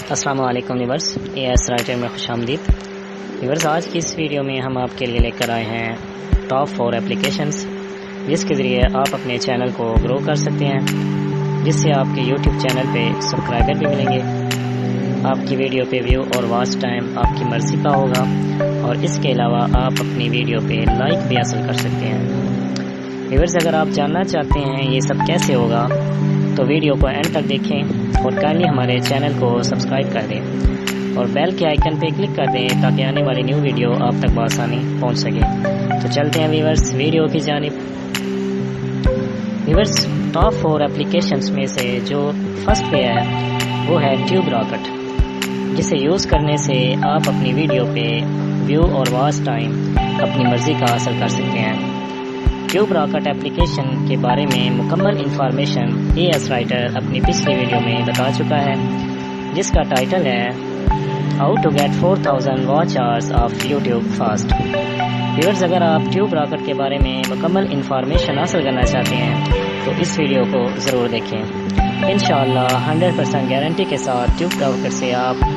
السلام علیکم viewers, A S writer میں خوش آمدید ویورز۔ آج کی اس ویڈیو میں ہم آپ کے لیے لے کر آئے ہیں ٹاپ 4 اپلیکیشنز جس کے ذریعے آپ اپنے چینل کو گرو کر سکتے ہیں، جس سے آپ کے یوٹیوب چینل پہ سبسکرائبر بھی ملیں گے، آپ کی ویڈیو پہ ویو اور واچ ٹائم آپ کی مرضی کا ہوگا، اور اس کے علاوہ آپ اپنی ویڈیو پہ لائک بھی حاصل کر سکتے ہیں۔ ویورز، اگر آپ جاننا چاہتے ہیں یہ سب کیسے ہوگا تو ویڈیو کو اینڈ تک دیکھیں اور کائنڈلی ہمارے چینل کو سبسکرائب کر دیں اور بیل کے آئیکن پہ کلک کر دیں تاکہ آنے والی نیو ویڈیو آپ تک بآسانی پہنچ سکے۔ تو چلتے ہیں ویورز ویڈیو کی جانب۔ ویورز، ٹاپ 4 اپلیکیشنز میں سے جو فرسٹ پہ ہے وہ ہے ٹیوب راکٹ، جسے یوز کرنے سے آپ اپنی ویڈیو پہ ویو اور واچ ٹائم اپنی مرضی کا حاصل کر سکتے ہیں۔ ٹیوب راکٹ اپلیکیشن کے بارے میں مکمل انفارمیشن اے ایس رائٹر اپنی پچھلی ویڈیو میں بتا چکا ہے، جس کا ٹائٹل ہے how to get 4000 watch hours of YouTube fast. Viewers, اگر آپ ٹیوب راکٹ کے بارے میں مکمل انفارمیشن حاصل کرنا چاہتے ہیں تو اس ویڈیو کو ضرور دیکھیں۔ انشاءاللہ 100% گارنٹی کے ساتھ ٹیوب راکٹ سے آپ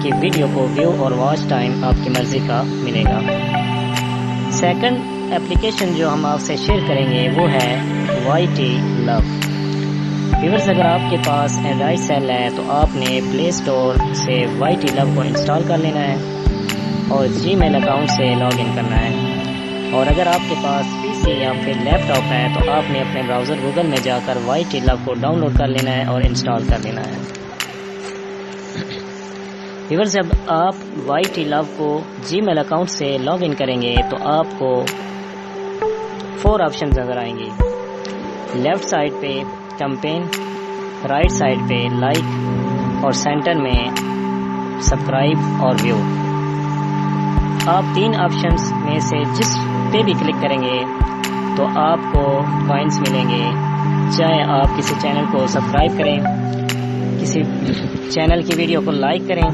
کی ویڈیو کو ویو اور واچ ٹائم آپ کی مرضی کا ملے گا۔ سیکنڈ اپلیکیشن جو ہم آپ سے شیئر کریں گے وہ ہے وائی ٹی لو۔ ویورز، اگر آپ کے پاس اینڈرائڈ سیل ہے تو آپ نے پلے اسٹور سے وائی ٹی لو کو انسٹال کر لینا ہے اور جی میل اکاؤنٹ سے لاگ ان کرنا ہے، اور اگر آپ کے پاس پی سی یا پھر لیپ ٹاپ ہے تو آپ نے اپنے براؤزر گوگل میں جا کر وائی ٹی لو کو ڈاؤن لوڈ کر لینا ہے اور انسٹال کر لینا ہے۔ ویورز، جب آپ وائی ٹی لو کو جی میل اکاؤنٹ سے لاگ ان کریں گے تو آپ کو 4 آپشن نظر آئیں گی۔ لیفٹ سائڈ پہ کمپین، رائٹ سائڈ پہ لائک اور سینٹر میں سبسکرائب اور ویو۔ آپ 3 آپشنز میں سے جس پہ بھی کلک کریں گے تو آپ کو کوائنز ملیں گے، چاہے آپ کسی چینل کو سبسکرائب کریں، کسی چینل کی ویڈیو کو لائک کریں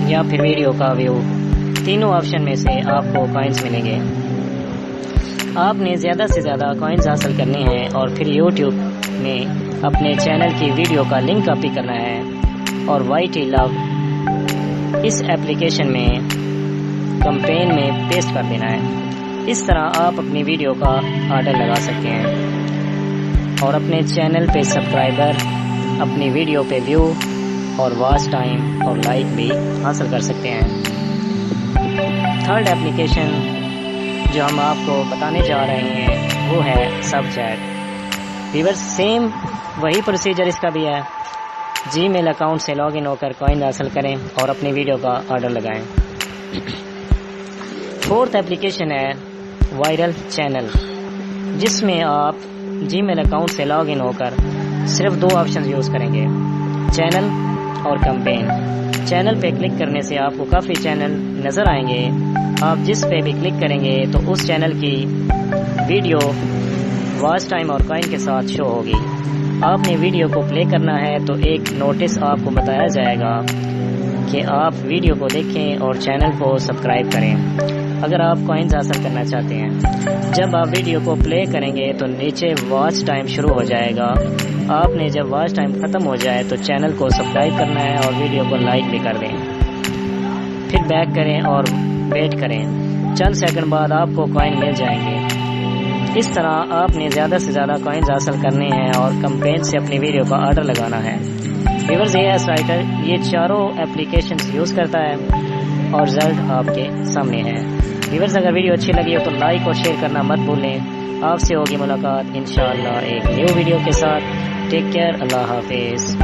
یا پھر ویڈیو کا ویو، تینوں آپشن میں سے آپ کو کوائنز ملیں گے۔ آپ نے زیادہ سے زیادہ کوائنز حاصل کرنے ہیں اور پھر یوٹیوب میں اپنے چینل کی ویڈیو کا لنک کاپی کرنا ہے اور وائی ٹی لو اس اپلیکیشن میں کمپین میں پیسٹ کر دینا ہے۔ اس طرح آپ اپنی ویڈیو کا آرڈر لگا سکتے ہیں اور اپنے چینل پہ سبسکرائبر، اپنی ویڈیو پہ ویو اور واچ ٹائم اور لائک بھی حاصل کر سکتے ہیں۔ تھرڈ اپلیکیشن جو ہم آپ کو بتانے جا رہے ہیں وہ ہے سب چیٹ۔ ویورز، سیم وہی پروسیجر اس کا بھی ہے، جی میل اکاؤنٹ سے لاگ ان ہو کر کوائن حاصل کریں اور اپنی ویڈیو کا آرڈر لگائیں۔ فورتھ اپلیکیشن ہے وائرل چینل، جس میں آپ جی میل اکاؤنٹ سے لاگ ان ہو کر صرف 2 آپشن یوز کریں گے، چینل اور کمپین۔ چینل پہ کلک کرنے سے آپ کو کافی چینل نظر آئیں گے، آپ جس پہ بھی کلک کریں گے تو اس چینل کی ویڈیو واچ ٹائم اور کوائن کے ساتھ شو ہوگی۔ آپ نے ویڈیو کو پلے کرنا ہے تو ایک نوٹس آپ کو بتایا جائے گا کہ آپ ویڈیو کو دیکھیں اور چینل کو سبسکرائب کریں اگر آپ کوائنز حاصل کرنا چاہتے ہیں۔ جب آپ ویڈیو کو پلے کریں گے تو نیچے واچ ٹائم شروع ہو جائے گا، آپ نے جب واچ ٹائم ختم ہو جائے تو چینل کو سبسکرائب کرنا ہے اور ویڈیو کو لائک بھی کر دیں، پھر بیک کریں اور ویٹ کریں، چند سیکنڈ بعد آپ کو کوائن مل جائیں گے۔ اس طرح آپ نے زیادہ سے زیادہ کوائنز حاصل کرنے ہیں اور کمپین سے اپنی ویڈیو کا آرڈر لگانا ہے۔ ویورز، اے ایس رائٹر یہ چاروں اپلیکیشنز یوز کرتا ہے اور رزلٹ آپ کے سامنے ہے۔ ویورز، اگر ویڈیو اچھی لگی ہو تو لائک اور شیئر کرنا مت بھولیں۔ آپ سے ہوگی ملاقات انشاءاللہ ایک نیو ویڈیو کے ساتھ۔ ٹیک کیئر، اللہ حافظ۔